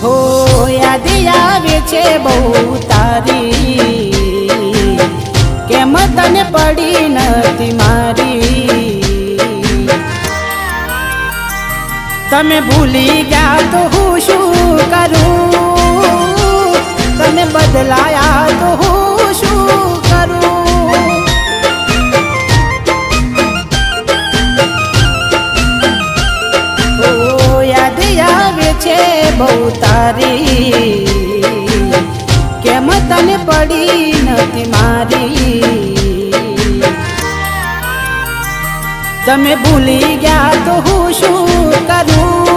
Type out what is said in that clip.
હો યાદ આવે છે બહુ તારી, કેમ તને પડી નથી મારી। તમે ભૂલી ગયા તો હું શું કરું, તમે બદલાયા તો હું શું કરું। ઓ યાદ આવે છે બહુ તારી, કેમ તને પડી નથી મારી। તમે ભૂલી ગયા તો હું શું કરું,